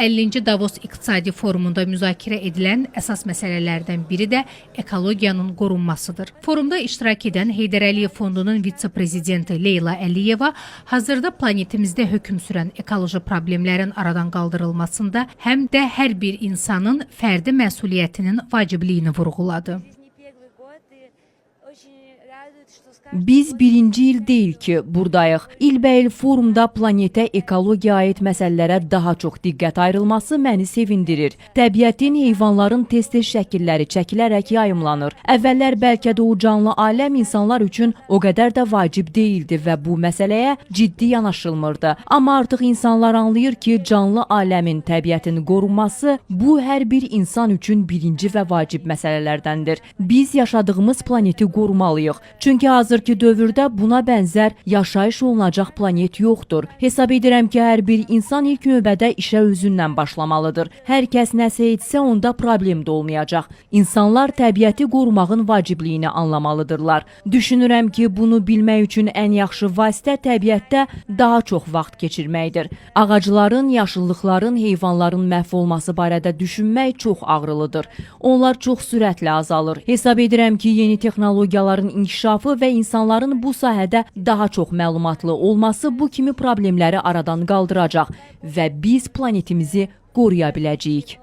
50-ci Davos İqtisadi Forumunda müzakirə edilən əsas məsələlərdən biri də ekologiyanın qorunmasıdır. Forumda iştirak edən Heydər Əliyev Fondunun vitse-prezidenti Leyla Əliyeva hazırda planetimizdə hökm sürən ekoloji problemlərin aradan qaldırılmasında həm də hər bir insanın fərdi məsuliyyətinin vacibliyini vurğuladı. Biz birinci il deyil ki, buradayıq. İlbəil forumda planetə ekologiyaya aid məsələlərə daha çox diqqət ayrılması məni sevindirir. Təbiətin, heyvanların tez-tez şəkilləri çəkilərək yayımlanır. Əvvəllər bəlkə də o canlı aləm insanlar üçün o qədər də vacib deyildi və bu məsələyə ciddi yanaşılmırdı. Amma artıq insanlar anlayır ki, canlı aləmin, təbiətin qorunması bu hər bir insan üçün birinci və vacib məsələlərdəndir. Biz yaşadığımız planeti qorumalıyıq. Çünki hazırki dövrdə buna bənzər yaşayış olunacaq planet yoxdur. Hesab edirəm ki, hər bir insan ilk növbədə işə özündən başlamalıdır. Hər kəs nəsə etsə onda problem də olmayacaq. İnsanlar təbiəti qorumağın vacibliyini anlamalıdırlar. Düşünürəm ki, bunu bilmək üçün ən yaxşı vasitə təbiətdə daha çox vaxt keçirməkdir. Ağacların, yaşıllıqların, heyvanların məhv olması barədə düşünmək çox ağrılıdır. Onlar çox sürətlə azalır. Hesab edirəm ki, yeni texnologiyaların inkişafı və insanların bu sahədə daha çox məlumatlı olması bu kimi problemləri aradan qaldıracaq və biz planetimizi qoruya biləcəyik.